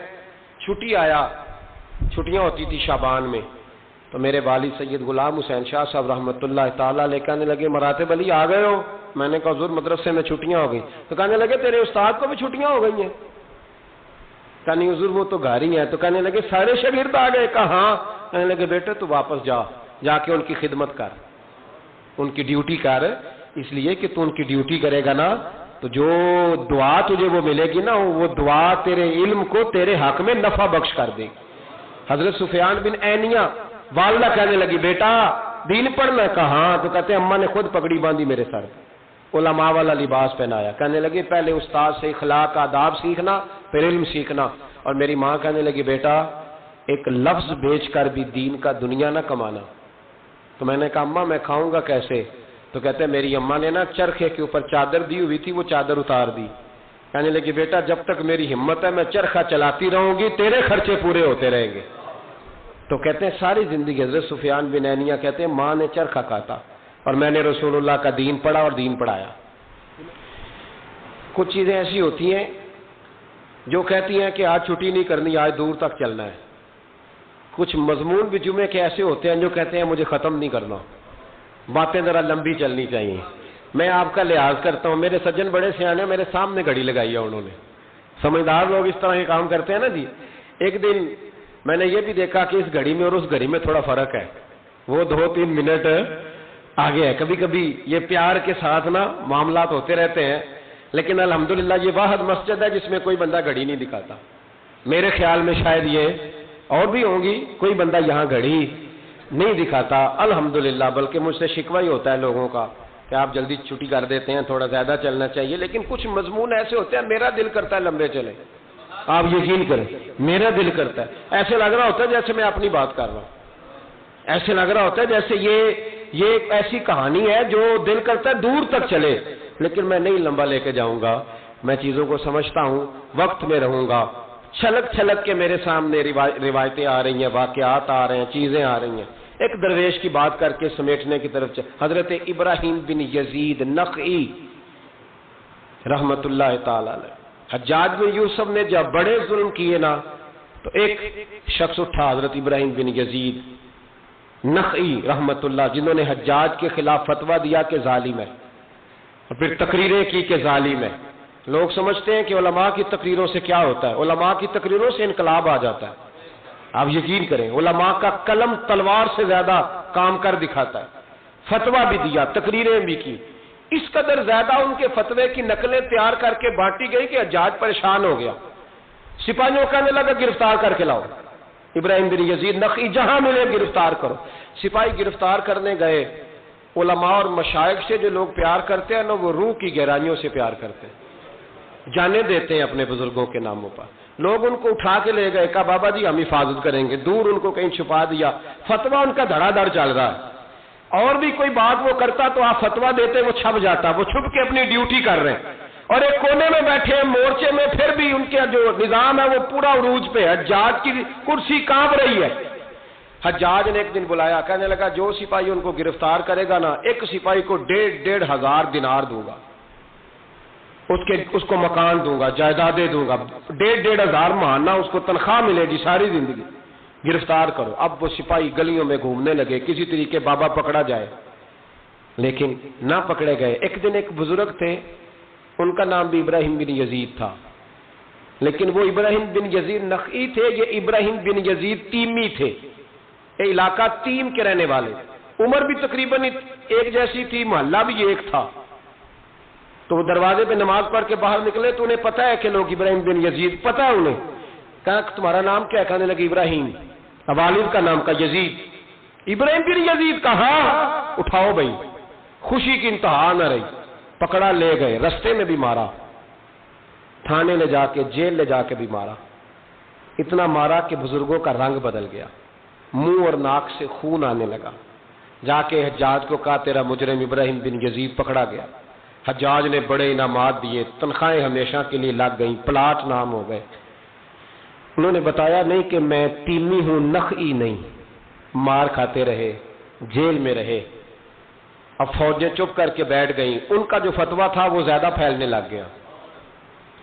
چھٹی آیا, چھٹیاں ہوتی تھی شعبان میں, تو میرے والد سید غلام حسین شاہ صاحب رحمۃ اللہ تعالیٰ علیہ کہنے لگے مراتب علی آ گئے ہو؟ میں نے کہا حضور مدرسے میں چھٹیاں ہو گئی. تو کہنے لگے تیرے استاد کو بھی چھٹیاں ہو گئی ہیں؟ کہانی حضور وہ تو گھر ہی ہیں. تو کہنے لگے سارے شاگرد آ گئے؟ کہا ہاں. کہنے لگے بیٹے تو واپس جا کے ان کی خدمت کر, ان کی ڈیوٹی کر, اس لیے کہ تو ان کی ڈیوٹی کرے گا نا تو جو دعا تجھے وہ ملے گی نا وہ دعا تیرے علم کو تیرے حق میں نفع بخش کر دے گی. حضرت سفیان بن عینیہ والدہ کہنے لگی بیٹا دین پڑھنا؟ کہا ہاں. تو کہتے ہیں اماں نے خود پگڑی باندھی میرے سر, علماء والا لباس پہنایا. کہنے لگے پہلے استاد سے اخلاق آداب سیکھنا پھر علم سیکھنا. اور میری ماں کہنے لگی بیٹا ایک لفظ بیچ کر بھی دین کا دنیا نہ کمانا. تو میں نے کہا اماں میں کھاؤں گا کیسے؟ تو کہتے ہیں میری اماں نے نا چرخے کے اوپر چادر دی ہوئی تھی, وہ چادر اتار دی. کہنے لگی بیٹا جب تک میری ہمت ہے میں چرخہ چلاتی رہوں گی, تیرے خرچے پورے ہوتے رہیں گے. تو کہتے ہیں ساری زندگی حضرت سفیان بن عینیہ کہتے ہیں ماں نے چرخہ کاٹا اور میں نے رسول اللہ کا دین پڑھا اور دین پڑھایا۔ کچھ چیزیں ایسی ہوتی ہیں جو کہتی ہیں کہ آج چھٹی نہیں کرنی، آج دور تک چلنا ہے۔ کچھ مضمون بھی جمعے کے ایسے ہوتے ہیں جو کہتے ہیں مجھے ختم نہیں کرنا، باتیں ذرا لمبی چلنی چاہیے۔ میں آپ کا لحاظ کرتا ہوں، میرے سجن بڑے سیانے میرے سامنے گھڑی لگائی ہے انہوں نے، سمجھدار لوگ اس طرح کے کام کرتے ہیں نا جی۔ ایک دن میں نے یہ بھی دیکھا کہ اس گھڑی میں اور اس گھڑی میں تھوڑا فرق ہے، وہ 2-3 منٹ آگے ہے۔ کبھی کبھی یہ پیار کے ساتھ نا معاملات ہوتے رہتے ہیں، لیکن الحمدللہ یہ واحد مسجد ہے جس میں کوئی بندہ گھڑی نہیں دکھاتا۔ میرے خیال میں شاید یہ اور بھی ہوں گی، کوئی بندہ یہاں گھڑی نہیں دکھاتا الحمدللہ، بلکہ مجھ سے شکوہ ہی ہوتا ہے لوگوں کا کہ آپ جلدی چھٹی کر دیتے ہیں، تھوڑا زیادہ چلنا چاہیے۔ لیکن کچھ مضمون ایسے ہوتے ہیں میرا دل کرتا ہے لمبے چلیں، آپ یقین کریں میرا دل کرتا ہے، ایسے لگ رہا ہوتا ہے جیسے میں اپنی بات کر رہا ہوں، ایسے لگ رہا ہوتا ہے جیسے یہ ایک ایسی کہانی ہے جو دل کرتا ہے دور تک چلے، لیکن میں نہیں لمبا لے کے جاؤں گا۔ میں چیزوں کو سمجھتا ہوں، وقت میں رہوں گا، چھلک چھلک کے میرے سامنے روایتیں آ رہی ہیں، واقعات آ رہے ہیں، چیزیں آ رہی ہیں۔ ایک درویش کی بات کر کے سمیٹنے کی طرف حضرت ابراہیم بن یزید نخعی رحمت اللہ تعالی علیہ، حجاج بن یوسف نے جب بڑے ظلم کیے نا تو ایک شخص اٹھا حضرت ابراہیم بن یزید نخعی رحمت اللہ، جنہوں نے حجاج کے خلاف فتویٰ دیا کہ ظالم ہے، اور پھر تقریریں کی کہ ظالم ہے۔ لوگ سمجھتے ہیں کہ علماء کی تقریروں سے کیا ہوتا ہے، علماء کی تقریروں سے انقلاب آ جاتا ہے۔ آپ یقین کریں علماء کا قلم تلوار سے زیادہ کام کر دکھاتا ہے۔ فتویٰ بھی دیا، تقریریں بھی کی، اس قدر زیادہ ان کے فتوے کی نقلیں تیار کر کے بانٹی گئی کہ حجاج پریشان ہو گیا۔ سپاہیوں کہنے لگا گرفتار کر کے لاؤ ابراہیم بن یزید نخعی، جہاں ملے گرفتار کرو۔ سپاہی گرفتار کرنے گئے۔ علماء اور مشائخ سے جو لوگ پیار کرتے ہیں نا، وہ روح کی گہرائیوں سے پیار کرتے ہیں، جانے دیتے ہیں اپنے بزرگوں کے ناموں پر۔ لوگ ان کو اٹھا کے لے گئے، کہا بابا جی ہم حفاظت کریں گے، دور ان کو کہیں چھپا دیا۔ فتویٰ ان کا دھڑا دھڑ چل رہا ہے، اور بھی کوئی بات وہ کرتا تو آپ فتویٰ دیتے، وہ چھپ جاتا، وہ چھپ کے اپنی ڈیوٹی کر رہے ہیں، اور ایک کونے میں بیٹھے ہیں مورچے میں، پھر بھی ان کا جو نظام ہے وہ پورا عروج پہ ہے، حجاج کی کرسی کانپ رہی ہے۔ حجاج نے ایک دن بلایا، کہنے لگا جو سپاہی ان کو گرفتار کرے گا نا، ایک سپاہی کو 1,500 دینار دوں گا، اس کو مکان دوں گا، جائیدادیں دوں گا، 1,500 ماہانہ اس کو تنخواہ ملے گی ساری زندگی، گرفتار کرو۔ اب وہ سپاہی گلیوں میں گھومنے لگے، کسی طریقے بابا پکڑا جائے، لیکن نہ پکڑے گئے۔ ایک دن ایک بزرگ تھے، ان کا نام بھی ابراہیم بن یزید تھا، لیکن وہ ابراہیم بن یزید نخعی تھے، یہ ابراہیم بن یزید تیمی تھے، یہ علاقہ تیم کے رہنے والے، عمر بھی تقریباً ایک جیسی تھی، محلہ بھی ایک تھا۔ تو وہ دروازے پہ نماز پڑھ کے باہر نکلے تو انہیں پتا ہے کہ لوگ ابراہیم بن یزید، پتا ہے انہیں۔ کہا تمہارا نام کیا ہے؟ کہنے لگے ابراہیم، والد کا نام کا یزید۔ ابراہیم بن یزید کہا اٹھاؤ بھائی، خوشی کی انتہا نہ رہی، پکڑا لے گئے، رستے میں بھی مارا، تھانے لے جا کے، جیل لے جا کے بھی مارا، اتنا مارا کہ بزرگوں کا رنگ بدل گیا، منہ اور ناک سے خون آنے لگا۔ جا کے حجاج کو کہا تیرا مجرم ابراہیم بن یزید پکڑا گیا۔ حجاج نے بڑے انعامات دیے، تنخواہیں ہمیشہ کے لیے لگ گئیں، پلاٹ نام ہو گئے۔ انہوں نے بتایا نہیں کہ میں تیمی ہوں، نخعی نہیں۔ مار کھاتے رہے، جیل میں رہے۔ اب فوجیں چپ کر کے بیٹھ گئیں، ان کا جو فتویٰ تھا وہ زیادہ پھیلنے لگ گیا،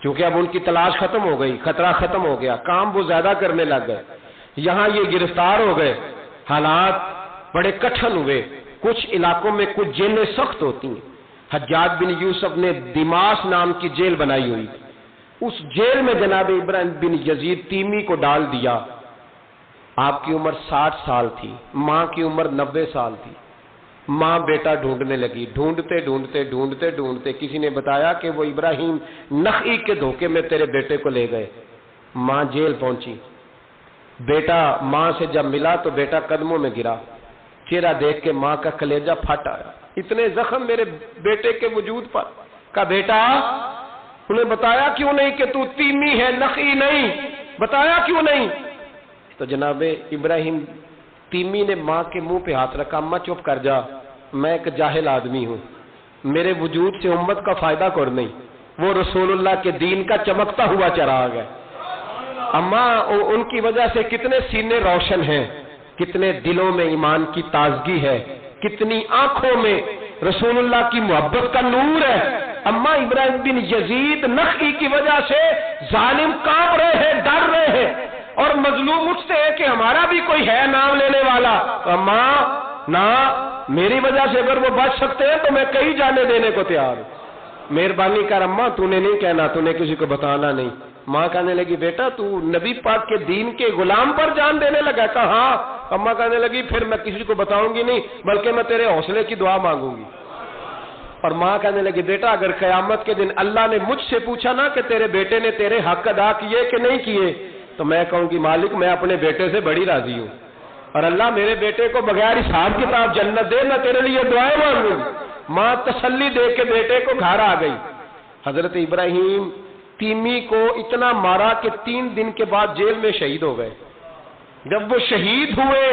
کیونکہ اب ان کی تلاش ختم ہو گئی، خطرہ ختم ہو گیا، کام وہ زیادہ کرنے لگ گئے۔ یہاں یہ گرفتار ہو گئے، حالات بڑے کٹھن ہوئے۔ کچھ علاقوں میں کچھ جیلیں سخت ہوتی ہیں۔ حجاج بن یوسف نے دماس نام کی جیل بنائی ہوئی، اس جیل میں جناب ابراہیم بن یزید تیمی کو ڈال دیا۔ آپ کی عمر 60 سال تھی، ماں کی عمر 90 سال تھی۔ ماں بیٹا ڈھونڈنے لگی، ڈھونڈتے ڈھونڈتے ڈھونڈتے ڈھونڈتے کسی نے بتایا کہ وہ ابراہیم نخعی کے دھوکے میں تیرے بیٹے کو لے گئے۔ ماں جیل پہنچی، بیٹا ماں سے جب ملا تو بیٹا قدموں میں گرا، چہرہ دیکھ کے ماں کا کلیجہ پھٹ آیا، اتنے زخم میرے بیٹے کے وجود پر۔ کہا بیٹا، انہیں بتایا کیوں نہیں کہ تو تیمی ہے، نخعی نہیں، بتایا کیوں نہیں؟ تو جناب ابراہیم تیمی نے ماں کے منہ پہ ہاتھ رکھا، اماں چپ کر جا، میں ایک جاہل آدمی ہوں، میرے وجود سے امت کا فائدہ کوئی نہیں، وہ رسول اللہ کے دین کا چمکتا ہوا چراغ ہے۔ اماں ان کی وجہ سے کتنے سینے روشن ہیں، کتنے دلوں میں ایمان کی تازگی ہے، کتنی آنکھوں میں رسول اللہ کی محبت کا نور ہے۔ اما ابراہیم بن یزید نخعی کی وجہ سے ظالم کانپ رہے ہیں، ڈر رہے ہیں، اور مظلوم اٹھتے ہیں کہ ہمارا بھی کوئی ہے نام لینے والا۔ اما نہ، میری وجہ سے اگر وہ بچ سکتے ہیں تو میں کئی جانے دینے کو تیار ہوں۔ مہربانی کر اما، تو نے نہیں کہنا، تو نے کسی کو بتانا نہیں۔ ماں کہنے لگی بیٹا تو نبی پاک کے دین کے غلام پر جان دینے لگا؟ کہا ہاں۔ اما کہنے لگی پھر میں کسی کو بتاؤں گی نہیں، بلکہ میں تیرے حوصلے کی دعا مانگوں گی۔ اور ماں کہنے لگی بیٹا اگر قیامت کے دن اللہ نے مجھ سے پوچھا نا کہ تیرے بیٹے نے تیرے حق ادا کیے کہ نہیں کیے، تو میں کہوں گی مالک میں اپنے بیٹے سے بڑی راضی ہوں، اور اللہ میرے بیٹے کو بغیر حساب کتاب جنت دے، میں تیرے لیے دعائیں مانگوں گی۔ ماں تسلی دے کے بیٹے کو گھر آ گئی۔ حضرت ابراہیم تیمی کو اتنا مارا کہ 3 دن کے بعد جیل میں شہید ہو گئے۔ جب وہ شہید ہوئے،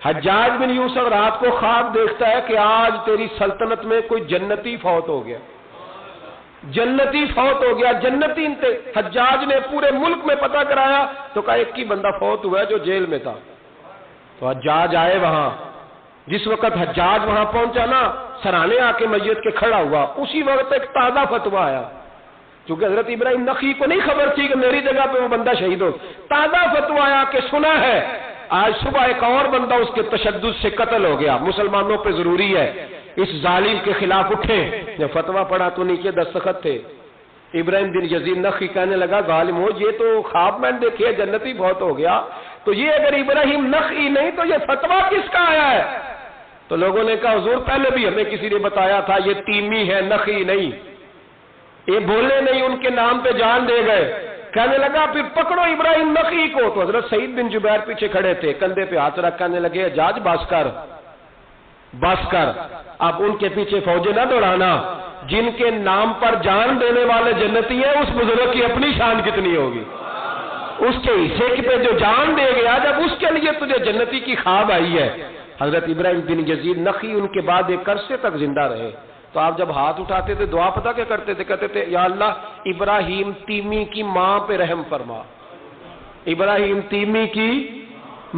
حجاج بن یوسف رات کو خواب دیکھتا ہے کہ آج تیری سلطنت میں کوئی جنتی فوت ہو گیا، جنتی فوت ہو گیا، جنتی انتے۔ حجاج نے پورے ملک میں پتہ کرایا تو کہا ایک ہی بندہ فوت ہوا ہے جو جیل میں تھا۔ تو حجاج آئے وہاں، جس وقت حجاج وہاں پہنچا نا، سرانے آ کے میت کے کھڑا ہوا، اسی وقت ایک تازہ فتویٰ آیا، چونکہ حضرت ابراہیم نخعی کو نہیں خبر تھی کہ میری جگہ پہ وہ بندہ شہید ہو۔ تازہ فتویٰ آیا کہ سنا ہے آج صبح ایک اور بندہ اس کے تشدد سے قتل ہو گیا، مسلمانوں پہ ضروری ہے اس ظالم کے خلاف اٹھیں۔ جب فتویٰ پڑھا تو نیچے دستخط تھے۔ ابراہیم بن یزید نخعی کہنے لگا ظالم ہو، یہ تو خواب میں دیکھیے جنتی بہت ہو گیا، تو یہ اگر ابراہیم نخعی نہیں تو یہ فتویٰ کس کا آیا ہے؟ تو لوگوں نے کہا حضور پہلے بھی ہمیں کسی نے بتایا تھا یہ تیمی ہے، نخعی نہیں۔ یہ بولے نہیں، ان کے نام پہ جان دے گئے۔ کہنے لگا پھر پکڑو ابراہیم نخعی کو۔ تو حضرت سعید بن جبیر پیچھے کھڑے تھے، کندھے پہ ہاتھ رکھ کہنے لگے حجاج بس کر، بس کر، اب ان کے پیچھے فوجیں نہ دوڑانا، جن کے نام پر جان دینے والے جنتی ہیں اس بزرگ کی اپنی شان کتنی ہوگی، اس کے حصے پہ جو جان دے گیا جب اس کے لیے تجھے جنتی کی خواب آئی ہے۔ حضرت ابراہیم بن یزید نخعی ان کے بعد ایک عرصے تک زندہ رہے۔ تو آپ جب ہاتھ اٹھاتے تھے دعا پتہ کیا کرتے تھے؟ کہتے تھے یا اللہ ابراہیم تیمی کی ماں پہ رحم فرما، ابراہیم تیمی کی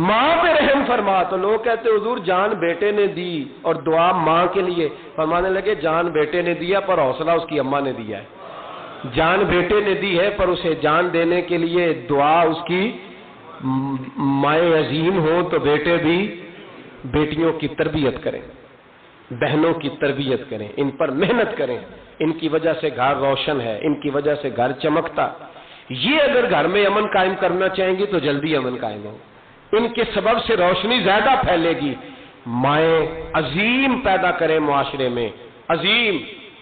ماں پہ رحم فرما۔ تو لوگ کہتے حضور جان بیٹے نے دی اور دعا ماں کے لیے، فرمانے لگے جان بیٹے نے دیا پر حوصلہ اس کی اماں نے دیا ہے، جان بیٹے نے دی ہے پر اسے جان دینے کے لیے دعا اس کی مائیں عظیم ہو، تو بیٹے بھی بیٹیوں کی تربیت کریں، بہنوں کی تربیت کریں، ان پر محنت کریں، ان کی وجہ سے گھر روشن ہے، ان کی وجہ سے گھر چمکتا۔ یہ اگر گھر میں امن قائم کرنا چاہیں گی تو جلدی امن قائم ہو، ان کے سبب سے روشنی زیادہ پھیلے گی۔ مائیں عظیم پیدا کریں معاشرے میں، عظیم،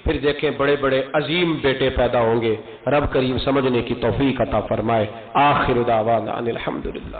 پھر دیکھیں بڑے بڑے عظیم بیٹے پیدا ہوں گے۔ رب کریم سمجھنے کی توفیق عطا فرمائے۔ آخر دعوانا ان الحمدللہ۔